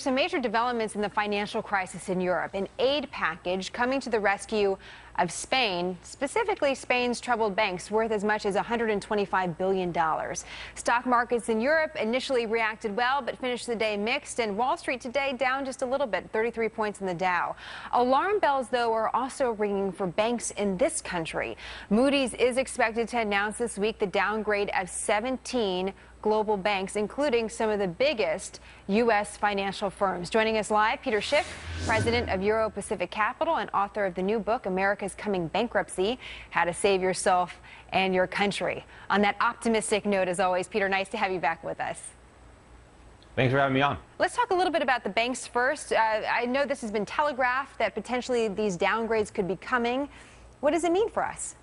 some major developments in the financial crisis in Europe. An aid package coming to the rescue of Spain, specifically Spain's troubled banks, worth as much as $125 billion. Stock markets in Europe initially reacted well, but finished the day mixed, and Wall Street today down just a little bit, 33 points in the Dow. Alarm bells, though, are also ringing for banks in this country. Moody's is expected to announce this week the downgrade of 17 global banks, including some of the biggest U.S. financial firms. Joining us live, Peter Schiff, president of Euro Pacific Capital and author of the new book, America's Coming Bankruptcy, How to Save Yourself and Your Country. On that optimistic note, as always, Peter, nice to have you back with us. Thanks for having me on. Let's talk a little bit about the banks first. I know this has been telegraphed that potentially these downgrades could be coming. What does it mean for us?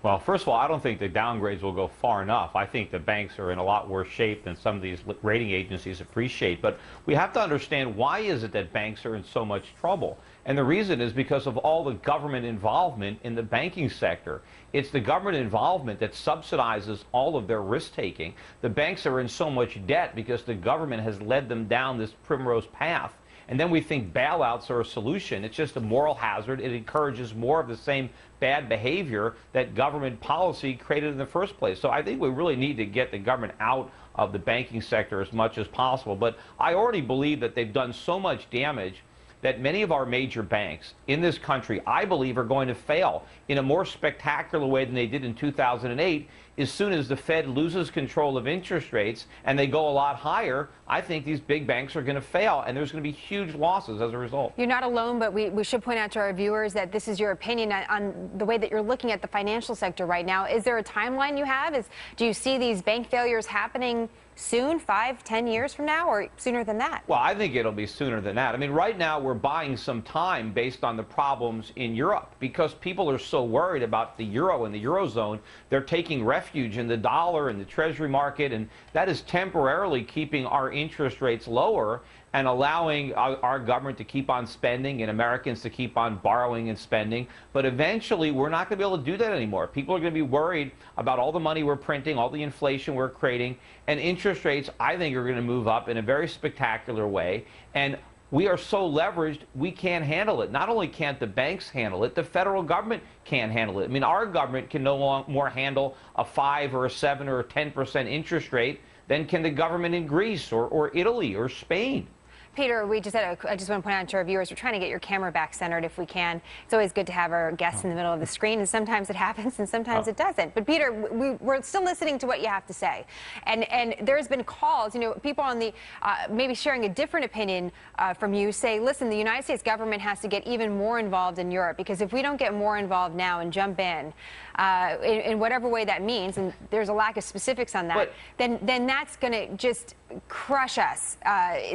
Well, first of all, I don't think the downgrades will go far enough. I think the banks are in a lot worse shape than some of these rating agencies appreciate. But we have to understand, why is it that banks are in so much trouble? And the reason is because of all the government involvement in the banking sector. It's the government involvement that subsidizes all of their risk-taking. The banks are in so much debt because the government has led them down this primrose path. And then we think bailouts are a solution. It's just a moral hazard. It encourages more of the same bad behavior that government policy created in the first place. So I think we really need to get the government out of the banking sector as much as possible. But I already believe that they've done so much damage that many of our major banks in this country, I believe, are going to fail in a more spectacular way than they did in 2008. As soon as the Fed loses control of interest rates and they go a lot higher, I think these big banks are going to fail, and there's going to be huge losses as a result. You're not alone, but we should point out to our viewers that this is your opinion on the way that you're looking at the financial sector right now. Is there a timeline you have? Do you see these bank failures happening soon, 5, 10 years from now, or sooner than that? Well, I think it'll be sooner than that. I mean, right now we're buying some time based on the problems in Europe because people are so worried about the euro and the eurozone. They're taking refuge in the dollar and the treasury market, and that is temporarily keeping our interest rates lower and allowing our government to keep on spending and Americans to keep on borrowing and spending. But eventually, we're not going to be able to do that anymore. People are going to be worried about all the money we're printing, all the inflation we're creating, and interest rates, I think, are going to move up in a very spectacular way. And we are so leveraged, we can't handle it. Not only can't the banks handle it, the federal government can't handle it. I mean, our government can no more handle a 5 or a 7 or a 10% interest rate than can the government in Greece or Italy or Spain. Peter, I just want to point out to our viewers, we're trying to get your camera back centered if we can. It's always good to have our guests in the middle of the screen, and sometimes it happens and sometimes it doesn't. But Peter, we're still listening to what you have to say. And there's been calls, you know, people on the maybe sharing a different opinion from you say, listen, the United States government has to get even more involved in Europe, because if we don't get more involved now and jump in whatever way that means, and there's a lack of specifics on that, then that's going to just crush us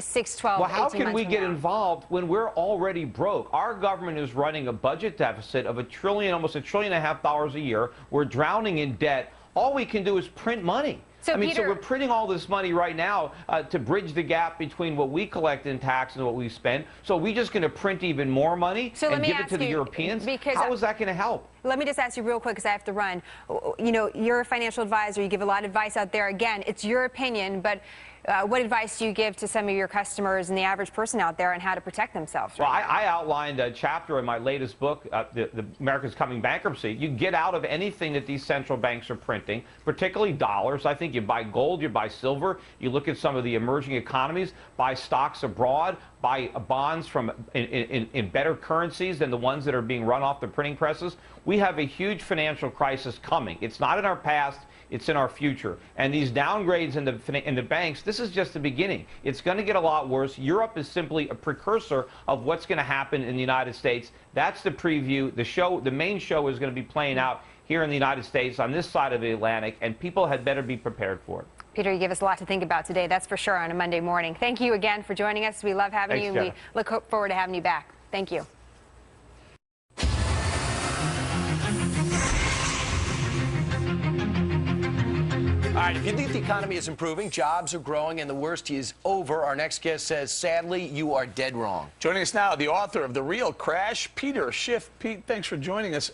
6, 12, well, how can we get involved when we're already broke? Our government is running a budget deficit of $1 trillion, almost $1.5 trillion a year. We're drowning in debt. All we can do is print money. So, so we're printing all this money right now to bridge the gap between what we collect in tax and what we spend. So we're just going to print even more money and give it to the Europeans? How is that going to help? Let me just ask you real quick, because I have to run. You know, you're a financial advisor. You give a lot of advice out there. Again, it's your opinion, but what advice do you give to some of your customers and the average person out there on how to protect themselves? Well, I outlined a chapter in my latest book, the America's Coming Bankruptcy. You get out of anything that these central banks are printing, particularly dollars. I think you buy gold, you buy silver, you look at some of the emerging economies, buy stocks abroad, buy bonds from in better currencies than the ones that are being run off the printing presses. We have a huge financial crisis coming. It's not in our past, it's in our future. And these downgrades in the banks, this is just the beginning. It's going to get a lot worse. Europe is simply a precursor of what's going to happen in the United States. That's the preview. The main show is going to be playing out here in the United States on this side of the Atlantic, and people had better be prepared for it. Peter, you give us a lot to think about today, that's for sure, on a Monday morning. Thank you again for joining us. We love having you, and we look forward to having you back. Thank you. All right, if you think the economy is improving, jobs are growing, and the worst is over, our next guest says, sadly, you are dead wrong. Joining us now, the author of The Real Crash, Peter Schiff. Pete, thanks for joining us.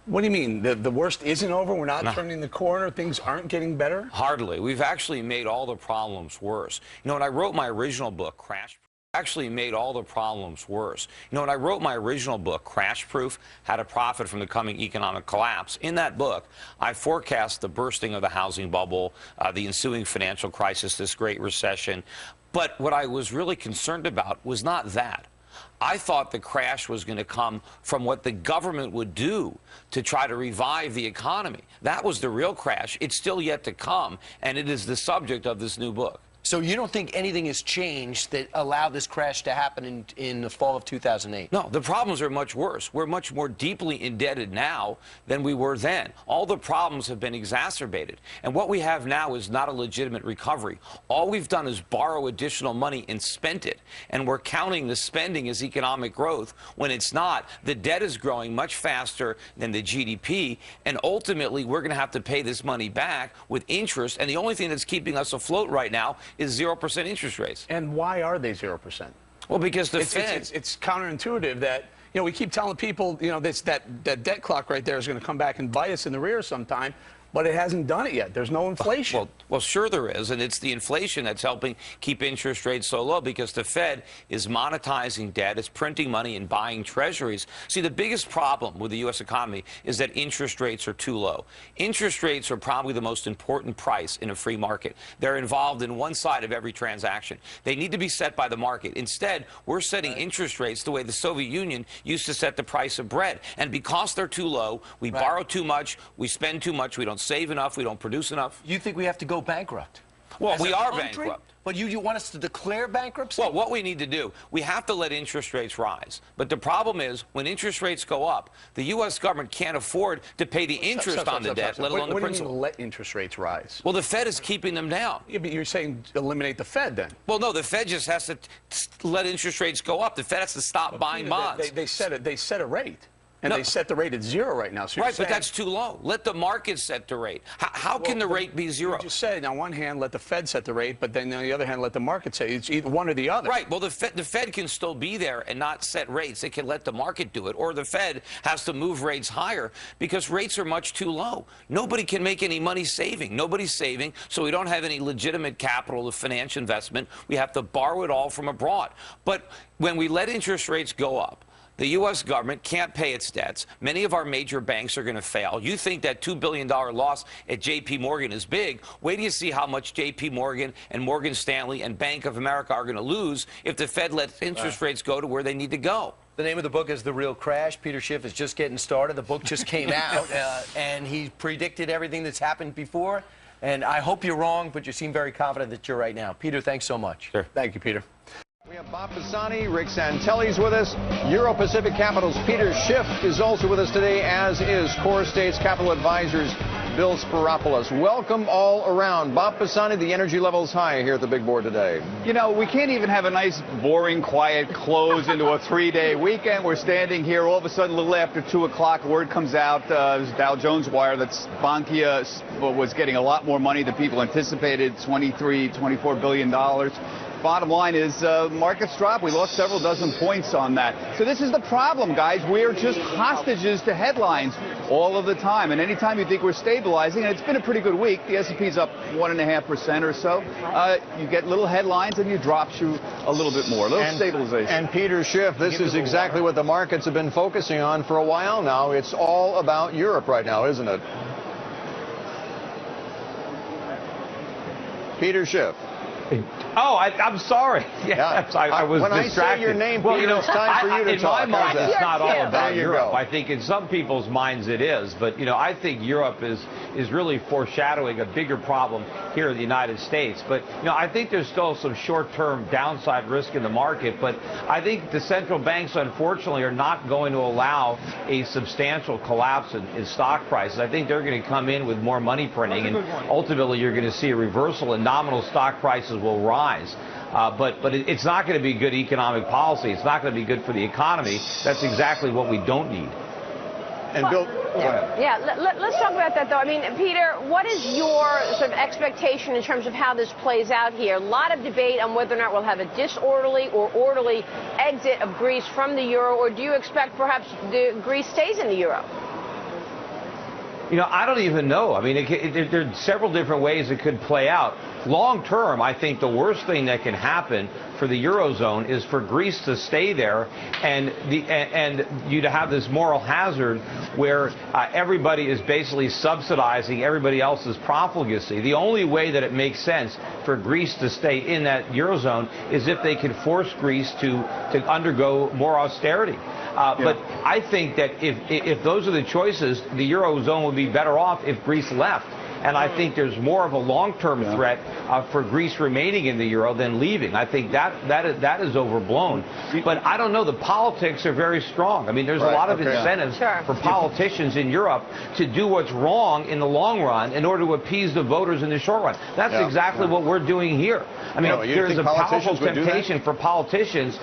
What do you mean? The worst isn't over? We're not turning the corner? Things aren't getting better? Hardly. We've actually made all the problems worse. You know, when I wrote my original book, Crash Proof, How to Profit from the Coming Economic Collapse, in that book, I forecast the bursting of the housing bubble, the ensuing financial crisis, this great recession. But what I was really concerned about was not that. I thought the crash was going to come from what the government would do to try to revive the economy. That was the real crash. It's still yet to come, and it is the subject of this new book. So you don't think anything has changed that allowed this crash to happen in the fall of 2008? No, the problems are much worse. We're much more deeply indebted now than we were then. All the problems have been exacerbated. And what we have now is not a legitimate recovery. All we've done is borrow additional money and spent it. And we're counting the spending as economic growth when it's not. The debt is growing much faster than the GDP. And ultimately, we're going to have to pay this money back with interest. And the only thing that's keeping us afloat right now is 0% interest rates. And why are they 0%? Well, because the Fed... It's counterintuitive that, you know, we keep telling people, you know, that debt clock right there is going to come back and bite us in the rear sometime, but it hasn't done it yet. There's no inflation. Well, sure there is, and it's the inflation that's helping keep interest rates so low because the Fed is monetizing debt, it's printing money and buying treasuries. See, the biggest problem with the U.S. economy is that interest rates are too low. Interest rates are probably the most important price in a free market. They're involved in one side of every transaction. They need to be set by the market. Instead, we're setting interest rates the way the Soviet Union used to set the price of bread. And because they're too low, we borrow too much, we spend too much, we don't save enough, we don't produce enough. You think we have to go bankrupt? Well, we are bankrupt. But you want us to declare bankruptcy? Well, what we need to do, we have to let interest rates rise. But the problem is, when interest rates go up, the U.S. government can't afford to pay the interest on the debt, let alone the principal. What do you mean let interest rates rise? Well, the Fed is keeping them down. Yeah, but you're saying eliminate the Fed then? Well, no, the Fed just has to let interest rates go up. The Fed has to stop buying bonds. They set a rate. And they set the rate at 0 right now. So right, but that's too low. Let the market set the rate. How can the rate be 0? You just said, on one hand, let the Fed set the rate, but then on the other hand, let the market say it's either one or the other. Right. Well, the Fed can still be there and not set rates. It can let the market do it. Or the Fed has to move rates higher because rates are much too low. Nobody can make any money saving. Nobody's saving, so we don't have any legitimate capital to finance investment. We have to borrow it all from abroad. But when we let interest rates go up, the U.S. government can't pay its debts. Many of our major banks are going to fail. You think that $2 billion loss at J.P. Morgan is big. Wait till you see how much J.P. Morgan and Morgan Stanley and Bank of America are going to lose if the Fed lets interest rates go to where they need to go. The name of the book is The Real Crash. Peter Schiff is just getting started. The book just came out, and he predicted everything that's happened before. And I hope you're wrong, but you seem very confident that you're right now. Peter, thanks so much. Sure. Thank you, Peter. We have Bob Pisani, Rick Santelli's with us. Euro-Pacific Capital's Peter Schiff is also with us today, as is Core States Capital Advisors Bill Spiropoulos. Welcome all around. Bob Pisani, the energy level's high here at the big board today. You know, we can't even have a nice, boring, quiet close into a 3-day weekend. We're standing here all of a sudden a little after 2 o'clock. Word comes out, Dow Jones wire, that Bankia was getting a lot more money than people anticipated, $24 billion. Bottom line is markets drop. We lost several dozen points on that. So this is the problem, guys. We're just hostages to headlines all of the time. And anytime you think we're stabilizing, and it's been a pretty good week, the S&P's up 1.5% or so, you get little headlines and you drops you a little bit more, a little stabilization. And Peter Schiff, this is exactly what the markets have been focusing on for a while now. It's all about Europe right now, isn't it? Peter Schiff. Oh, I'm sorry. Yes, yeah. I was when distracted. I say your name, Peter, you know, it's time for you to talk. In my mind, it's not all about Europe. Go. I think in some people's minds it is. But, you know, I think Europe is really foreshadowing a bigger problem here in the United States. But, you know, I think there's still some short-term downside risk in the market. But I think the central banks, unfortunately, are not going to allow a substantial collapse in stock prices. I think they're going to come in with more money printing. And ultimately, you're going to see a reversal and nominal stock prices will rise. But it's not going to be good economic policy. It's not going to be good for the economy. That's exactly what we don't need. And Bill, go ahead. Yeah, let's talk about that, though. I mean, Peter, what is your sort of expectation in terms of how this plays out here? A lot of debate on whether or not we'll have a disorderly or orderly exit of Greece from the euro, or do you expect perhaps Greece stays in the euro? You know, I don't even know. I mean, there are several different ways it could play out. Long term, I think the worst thing that can happen for the Eurozone is for Greece to stay there and you to have this moral hazard where everybody is basically subsidizing everybody else's profligacy. The only way that it makes sense for Greece to stay in that Eurozone is if they can force Greece to undergo more austerity. But I think that if those are the choices, the Eurozone would be better off if Greece left. And I think there's more of a long-term threat for Greece remaining in the euro than leaving. I think that is overblown. But I don't know. The politics are very strong. I mean, there's a lot of incentives for politicians in Europe to do what's wrong in the long run in order to appease the voters in the short run. That's exactly what we're doing here. I mean, there's a powerful temptation for politicians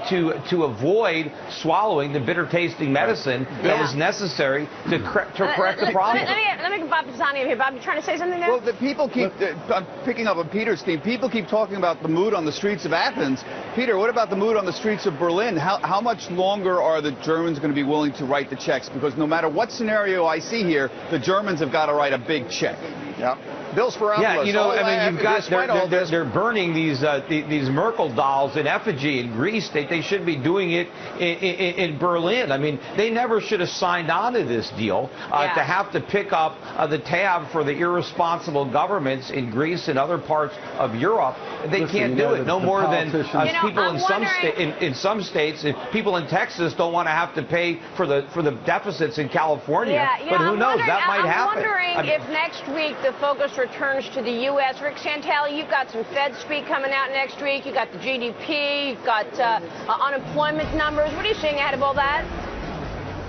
to avoid swallowing the bitter-tasting medicine that is necessary to correct the problem. Let me get Bob Pisani over here. Bob, you trying to say something there? Well, the people keep, I'm picking up on Peter's theme, people keep talking about the mood on the streets of Athens. Peter, what about the mood on the streets of Berlin? How much longer are the Germans going to be willing to write the checks? Because no matter what scenario I see here, the Germans have got to write a big check. Yeah. Bill Spiropoulos. Yeah, you know, I mean, you've got they're burning these Merkel dolls in effigy in Greece. They should be doing it in Berlin. I mean, they never should have signed on to this deal to have to pick up the tab for the irresponsible governments in Greece and other parts of Europe. They can't do it. No more than people in some states. If people in Texas don't want to have to pay for the deficits in California. Yeah, but who knows? That might happen. I'm wondering if next week the focus returns to the U.S. Rick Santelli, you've got some Fed speak coming out next week. You've got the GDP. You've got unemployment numbers. What are you seeing ahead of all that?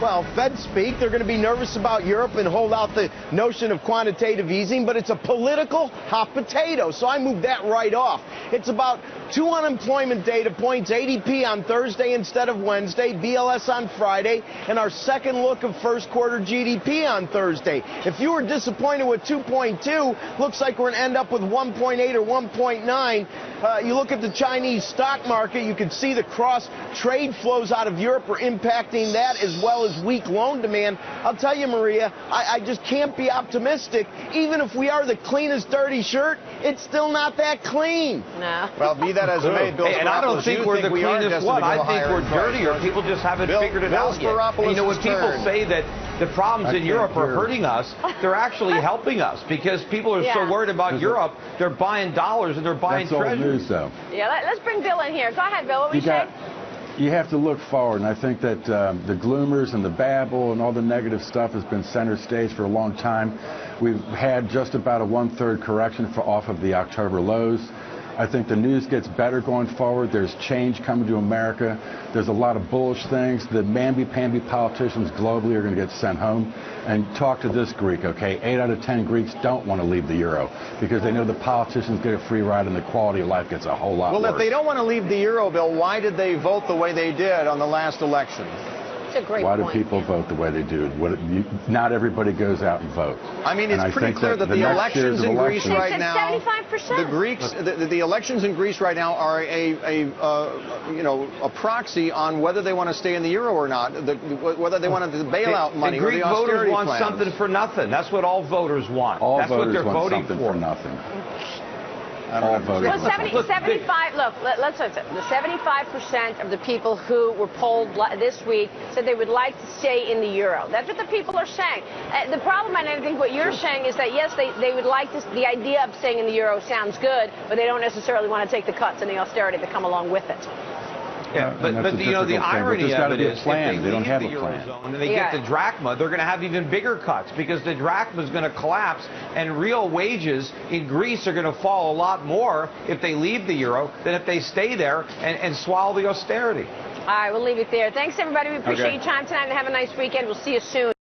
Well, Fed speak, they're going to be nervous about Europe and hold out the notion of quantitative easing, but it's a political hot potato, so I moved that right off. It's about 2 unemployment data points, ADP on Thursday instead of Wednesday, BLS on Friday, and our second look of first quarter GDP on Thursday. If you were disappointed with 2.2, looks like we're going to end up with 1.8 or 1.9. You look at the Chinese stock market, you can see the cross-trade flows out of Europe are impacting that as well as weak loan demand. I'll tell you, Maria, I just can't be optimistic. Even if we are the cleanest dirty shirt, it's still not that clean. No. Well, be that as it may, Bill and I don't think we're the cleanest one. I think we're dirtier. People just haven't figured it out yet. And, you know, when people say that the problems in Europe are hurting us, they're actually helping us because people are so worried about Europe, they're buying dollars and they're buying treasuries. Yeah, let's bring Bill in here. Go ahead, Bill. What were you saying? You have to look forward, and I think that the gloomers and the babble and all the negative stuff has been center stage for a long time. We've had just about a 1/3 correction off of the October lows. I think the news gets better going forward. There's change coming to America. There's a lot of bullish things. The mamby-pamby politicians globally are going to get sent home. And talk to this Greek, okay? 8 out of 10 Greeks don't want to leave the euro because they know the politicians get a free ride and the quality of life gets a whole lot worse. Well, if they don't want to leave the euro, Bill, why did they vote the way they did on the last election? That's a great point. Why do people vote the way they do? Not everybody goes out and votes. I mean, it's pretty clear that the elections in Greece right now, 75%. the Greeks, the elections in Greece right now are a proxy on whether they want to stay in the euro or not, whether they want the bailout money or the austerity plan. The Greek voters want plans. something for nothing. That's what all voters want. All That's what they're want voting something for nothing. Well, 75, look, let's say the 75% of the people who were polled this week said they would like to stay in the euro. That's what the people are saying. The problem, and I think what you're saying, is that, yes, they would like to, the idea of staying in the euro sounds good, but they don't necessarily want to take the cuts and the austerity that come along with it. Yeah, but you know, the irony of it is, if they don't have a plan, and they get the drachma, they're going to have even bigger cuts because the drachma is going to collapse, and real wages in Greece are going to fall a lot more if they leave the euro than if they stay there and swallow the austerity. All right, we'll leave it there. Thanks, everybody. We appreciate your time tonight, and have a nice weekend. We'll see you soon.